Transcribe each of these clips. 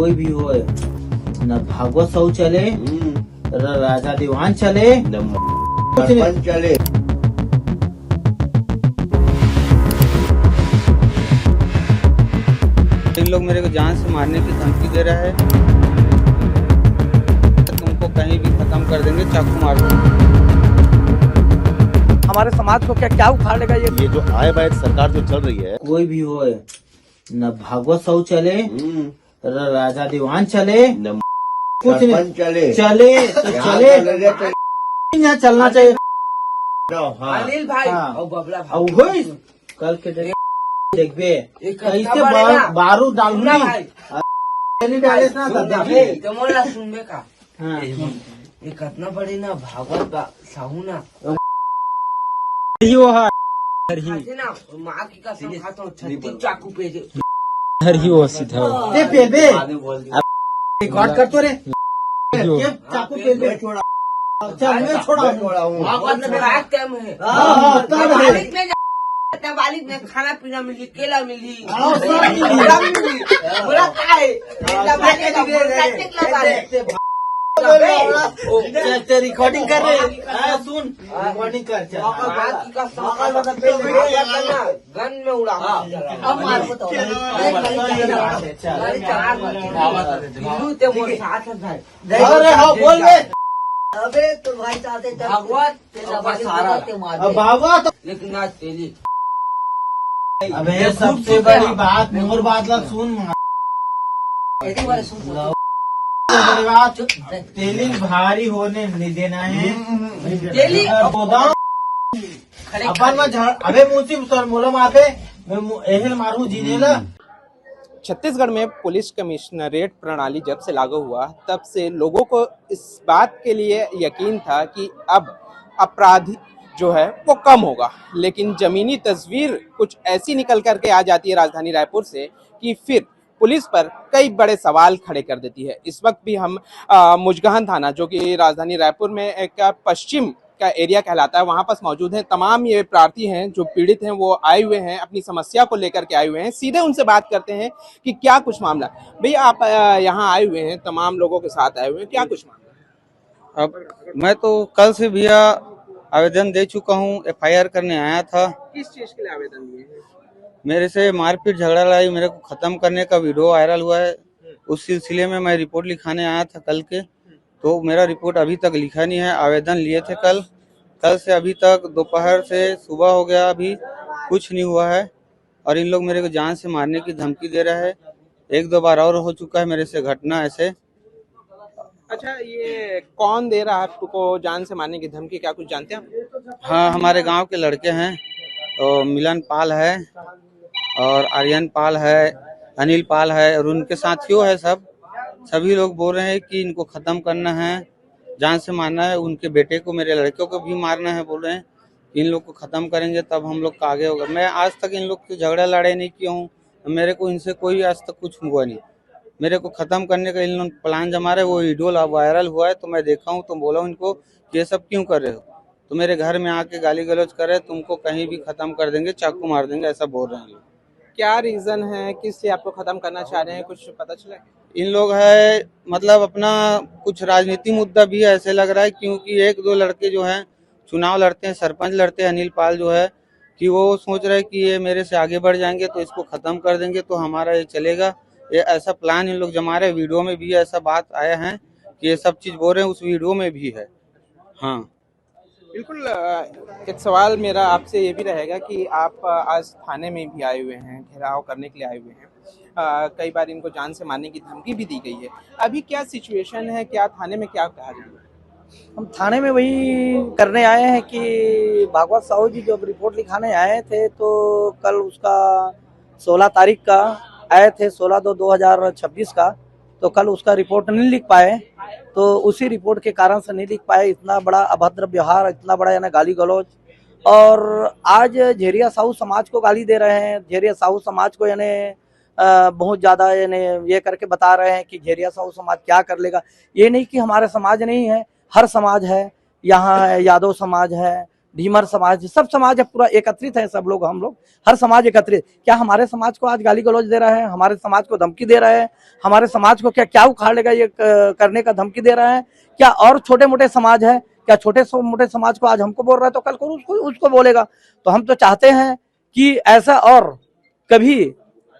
कोई भी हो, न भागवत साहू चले, न राजा दीवान चले, न सरपंच चले। इन लोग मेरे को जान से मारने की धमकी दे रहा है। तुमको कहीं भी खत्म कर देंगे, चाकू मार देंगे। हमारे समाज को क्या उखाड़ेगा ये जो आय बाय सरकार जो चल रही है, कोई भी हो, न भागवत साहू चले, न राजा दीवान चले, न सरपंच चले तो चले, यहाँ चलना चाहिए। अनिल भाई और बबला भाई अब होई कल के देखबे कैसे बारूद डालूंगी डाले ना मोला सुनबे का हाँ। ये कितना बड़े ना भागवत साहू ना ना माँ की कसम खाता हूँ 36 चाकू पे दे पे दे रिकॉर्ड कर तो रे चाकू पे दे छोड़ा चल मैं छोड़ा टाइम है नाबालिग में खाना पीना मिली, केला मिली, बोला रिकॉर्डिंग कर रहे सुन रिकॉर्डिंग कर गन में उड़ा बोल रहे अबे तो भाई चाहते भागवत लेकिन आज तेली अबे सबसे बड़ी बात मोर बात ला सुन बात तेली भारी होने नहीं देना है तेली अपन में झाड़ अबे मुझसे सर मोला मारे मैं एहल मारू जीने ला। छत्तीसगढ़ में पुलिस कमिश्नरेट प्रणाली जब से लागू हुआ तब से लोगों को इस बात के लिए यकीन था कि अब अपराध जो है वो कम होगा, लेकिन जमीनी तस्वीर कुछ ऐसी निकल करके आ जाती है राजधानी रायपुर से कि फिर पुलिस पर कई बड़े सवाल खड़े कर देती है। इस वक्त भी हम मुजगहन थाना, जो कि राजधानी रायपुर में एक पश्चिम का एरिया कहलाता है, वहां पास मौजूद हैं। तमाम ये प्रार्थी हैं जो पीड़ित हैं, वो आए हुए हैं, अपनी समस्या को लेकर के आए हुए हैं। सीधे उनसे बात करते हैं कि क्या कुछ मामला। भैया आप यहाँ आए हुए हैं, तमाम लोगों के साथ आए हुए हैं, क्या कुछ मामला? अब मैं तो कल से भैया आवेदन दे चुका हूँ, FIR करने आया था। किस चीज के लिए आवेदन दिए हैं? मेरे से मारपीट झगड़ा लड़ाई मेरे को खत्म करने का वीडियो वायरल हुआ है, उस सिलसिले में मैं रिपोर्ट लिखाने आया था कल के। तो मेरा रिपोर्ट अभी तक लिखा नहीं है। आवेदन लिए थे कल से अभी तक दोपहर से सुबह हो गया, अभी कुछ नहीं हुआ है। और इन लोग मेरे को जान से मारने की धमकी दे रहा है। 1-2 बार और हो चुका है मेरे से घटना ऐसे। अच्छा, ये कौन दे रहा है आपको जान से मारने की धमकी, क्या कुछ जानते हैं आप? हाँ, हमारे गांव के लड़के हैं, तो मिलन पाल है और आर्यन पाल है, अनिल पाल है और उनके साथियों है। सभी लोग बोल रहे हैं कि इनको खत्म करना है, जान से मारना है। उनके बेटे को, मेरे लड़कों को भी मारना है। बोल रहे हैं इन लोग को खत्म करेंगे तब हम लोग का आगे होगा। मैं आज तक इन लोग से झगड़ा लड़ाई नहीं किया हूँ, मेरे को इनसे कोई आज तक कुछ हुआ नहीं। मेरे को खत्म करने का इन लोग प्लान जमा रहे। वो वीडियो वायरल हुआ है तो मैं देखा हूँ, तो बोला इनको ये सब क्यों कर रहे हो। तो मेरे घर में आके गाली गलौज कर रहे, तुमको कहीं भी खत्म कर देंगे, चाकू मार देंगे, ऐसा बोल रहे हैं। क्या रीजन है, किस लिए आपको खत्म करना चाह रहे हैं, कुछ पता चला? इन लोग है मतलब अपना कुछ राजनीति मुद्दा भी है ऐसे लग रहा है, क्योंकि 1-2 लड़के जो हैं चुनाव लड़ते हैं, सरपंच लड़ते हैं। अनिल पाल जो है कि वो सोच रहे कि ये मेरे से आगे बढ़ जाएंगे तो इसको खत्म कर देंगे तो हमारा ये चलेगा। ये ऐसा प्लान इन लोग जमा रहे। वीडियो में भी ऐसा बात आया है कि ये सब चीज बोल रहे हैं, उस वीडियो में भी है। हाँ बिल्कुल। एक सवाल मेरा आपसे ये भी रहेगा कि आप आज थाने में भी आए हुए हैं, घेराव करने के लिए आए हुए हैं। कई बार इनको जान से मारने की धमकी भी दी गई है। अभी क्या सिचुएशन है, क्या थाने में क्या कहा जा रहा है? हम थाने में वही करने आए हैं कि भागवत साहू जी जब रिपोर्ट लिखाने आए थे तो कल उसका 16 तारीख का आए थे, 16/2/2026 का। तो कल उसका रिपोर्ट नहीं लिख पाए, तो उसी रिपोर्ट के कारण से नहीं लिख पाए। इतना बड़ा अभद्र व्यवहार, इतना बड़ा यानी गाली गलौज। और आज झेरिया साहू समाज को गाली दे रहे हैं। झेरिया साहू समाज को यानी बहुत ज़्यादा यानी ये करके बता रहे हैं कि झेरिया साहू समाज क्या कर लेगा। ये नहीं कि हमारे समाज नहीं है, हर समाज है। यहाँ है यादव समाज है, ढीमर समाज, सब समाज पूरा एकत्रित है, सब लोग, हम लोग हर समाज एकत्रित। क्या हमारे समाज को आज गाली गलौज दे रहा है, हमारे समाज को धमकी दे रहा है, हमारे समाज को क्या क्या उखाड़ लेगा ये करने का धमकी दे रहा है क्या? और छोटे मोटे समाज है क्या, छोटे मोटे समाज को आज हमको बोल रहा है तो कल को उसको बोलेगा। तो हम तो चाहते हैं कि ऐसा और कभी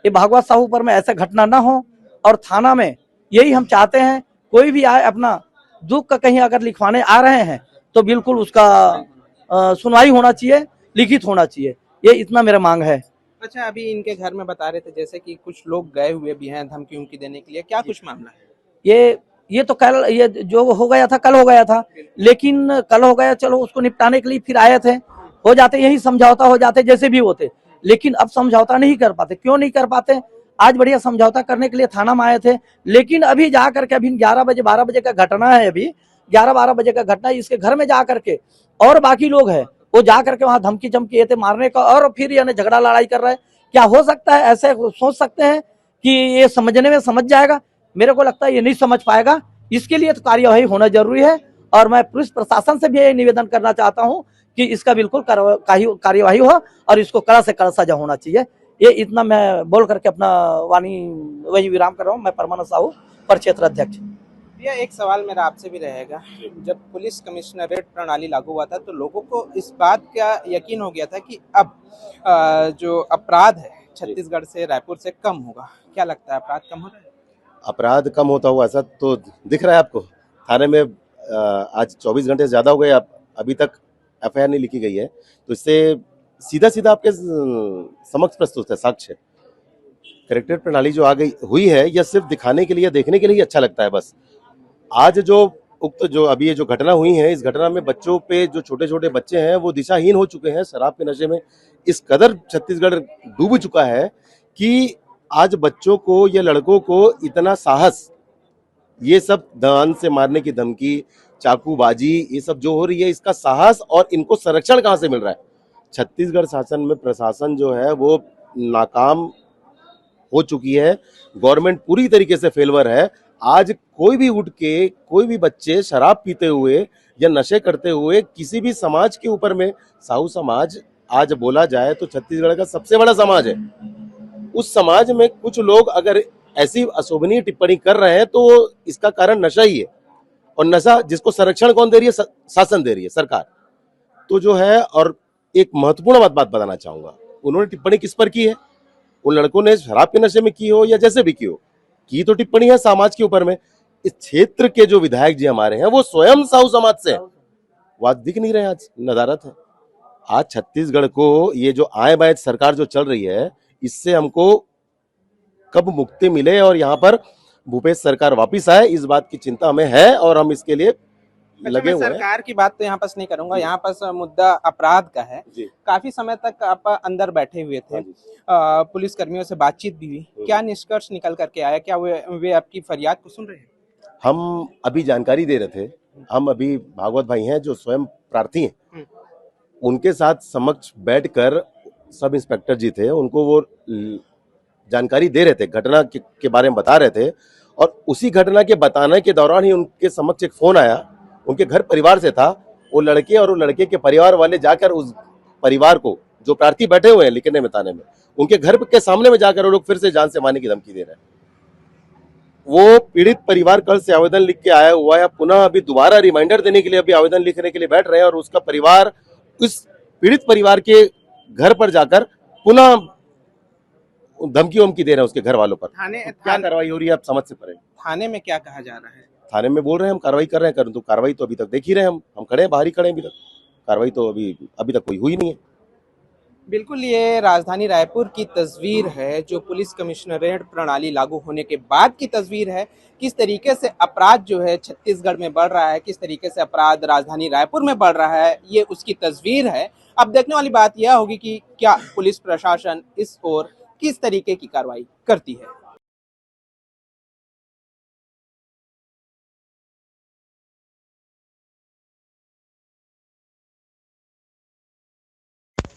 ये भागवत साहू पर में ऐसा घटना ना हो, और थाना में यही हम चाहते हैं, कोई भी आए अपना दुख का कहीं अगर लिखवाने आ रहे हैं तो बिल्कुल उसका सुनवाई होना चाहिए, लिखित होना चाहिए, ये इतना मेरा मांग है। अच्छा, अभी इनके घर में बता रहे थे जैसे कि कुछ लोग गए हुए भी हैं धमकी उमकी देने के लिए, क्या कुछ मामला है? ये तो कल, ये जो हो गया था कल हो गया था, लेकिन कल हो गया, चलो उसको निपटाने के लिए फिर आए थे, हो जाते यही समझौता हो जाते जैसे भी होते, लेकिन अब समझौता नहीं कर पाते। क्यों नहीं कर पाते? आज बढ़िया समझौता करने के लिए थाना में आए थे, लेकिन अभी जा करके अभी 11 बजे 12 बजे का घटना है, अभी 11-12 बजे का घटना, इसके घर में जा करके और बाकी लोग हैं वो जा करके वहां धमकी चमकी ये थे मारने का, और फिर यानी झगड़ा लड़ाई कर रहा है। क्या हो सकता है? ऐसे सोच सकते हैं कि ये समझने में समझ जाएगा? मेरे को लगता है ये नहीं समझ पाएगा। इसके लिए तो कार्यवाही होना जरूरी है, और मैं पुलिस प्रशासन से भी ये निवेदन करना चाहता हूं कि इसका बिल्कुल कार्यवाही हो और इसको कड़ा से कड़ा सजा होना चाहिए। ये इतना मैं बोल करके अपना वाणी वही विराम कर रहा हूँ। मैं परमानंद साहू, प्रक्षेत्र अध्यक्ष। भैया, एक सवाल मेरा आपसे भी रहेगा, जब पुलिस कमिश्नरेट प्रणाली लागू हुआ था तो लोगों को इस बात का यकीन हो गया था कि अब जो अपराध है छत्तीसगढ़ से, रायपुर से कम होगा। क्या लगता है, अपराध कम हो रहा है? अपराध कम होता हुआ ऐसा तो दिख रहा है आपको। थाने में आज 24 घंटे से ज्यादा हो गए, अभी तक एफआईआर नहीं लिखी गई है, तो इससे सीधा सीधा आपके समक्ष प्रस्तुत है साक्ष्य। करेक्टेड प्रणाली जो आ गई हुई है, यह सिर्फ दिखाने के लिए, देखने के लिए अच्छा लगता है बस। आज जो उक्त जो अभी ये जो घटना हुई है, इस घटना में बच्चों पे, जो छोटे छोटे बच्चे हैं वो दिशाहीन हो चुके हैं, शराब के नशे में इस कदर छत्तीसगढ़ डूब चुका है कि आज बच्चों को या लड़कों को इतना साहस, ये सब दान से मारने की धमकी, चाकूबाजी, ये सब जो हो रही है, इसका साहस और इनको संरक्षण कहाँ से मिल रहा है? छत्तीसगढ़ शासन में प्रशासन जो है वो नाकाम हो चुकी है, गवर्नमेंट पूरी तरीके से फेलवर है। आज कोई भी उठ के, कोई भी बच्चे शराब पीते हुए या नशे करते हुए किसी भी समाज के ऊपर में, साहू समाज आज बोला जाए तो छत्तीसगढ़ का सबसे बड़ा समाज है, उस समाज में कुछ लोग अगर ऐसी अशोभनीय टिप्पणी कर रहे हैं तो इसका कारण नशा ही है। और नशा जिसको संरक्षण कौन दे रही है? शासन दे रही है, सरकार। तो जो है, और एक महत्वपूर्ण बात बताना चाहूंगा, उन्होंने टिप्पणी किस पर की है? उन लड़कों ने शराब के नशे में की हो या जैसे भी की हो, की तो टिप्पणी है समाज के ऊपर में। इस क्षेत्र के जो विधायक जी हमारे हैं वो स्वयं साहू समाज से, वो दिख नहीं रहे, आज नदारत है। आज छत्तीसगढ़ को ये जो आए बाएं सरकार जो चल रही है, इससे हमको कब मुक्ति मिले और यहाँ पर भूपेश सरकार वापिस आए, इस बात की चिंता हमें है और हम इसके लिए लगे हुए हैं। सरकार की बात तो यहाँ पर नहीं करूंगा, यहाँ पर मुद्दा अपराध का है। काफी समय तक आप अंदर बैठे हुए थे, पुलिस कर्मियों से बातचीत भी हुई, क्या निष्कर्ष निकल करके आया? क्या वे आपकी फरियाद को सुन रहे हैं? हम अभी जानकारी दे रहे थे, हम अभी भागवत भाई हैं जो स्वयं प्रार्थी हैं, उनके साथ समक्ष बैठकर सब इंस्पेक्टर जी थे, उनको वो जानकारी दे रहे थे, घटना के बारे में बता रहे थे, और उसी घटना के बताने के दौरान ही उनके समक्ष एक फोन आया, उनके घर परिवार से था। वो लड़के और वो लड़के के परिवार वाले जाकर उस परिवार को, जो प्रार्थी बैठे हुए हैं लिखने में ताने में, उनके घर के सामने में जाकर वो लोग फिर से जान से मारने की धमकी दे रहे हैं। वो पीड़ित परिवार कल से आवेदन लिख के आया हुआ है, पुनः अभी दोबारा रिमाइंडर देने के लिए अभी आवेदन लिखने के लिए बैठ रहे हैं, और उसका परिवार उस पीड़ित परिवार के घर पर जाकर पुनः धमकी वमकी दे रहे हैं उसके घर वालों पर। क्या कार्रवाई हो रही है आप समझ से परे? थाने में क्या कहा जा रहा है? थाने में बोल रहे हैं हम कार्रवाई कर रहे हैं, तो कार्रवाई तो अभी तक देख ही रहे हैं, हम खड़े हैं, बाहर ही खड़े हैं, अभी तक कार्रवाई तो अभी तक कोई हुई नहीं है। बिल्कुल, ये राजधानी रायपुर की तस्वीर है, जो पुलिस कमिश्नरेट प्रणाली लागू होने के बाद की तस्वीर है। किस तरीके से अपराध जो है छत्तीसगढ़ में बढ़ रहा है, किस तरीके से अपराध राजधानी रायपुर में बढ़ रहा है, ये उसकी तस्वीर है। अब देखने वाली बात यह होगी कि क्या पुलिस प्रशासन इस ओर किस तरीके की कार्रवाई करती है।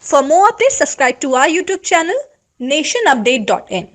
For more updates, subscribe to our YouTube channel nationupdate.in.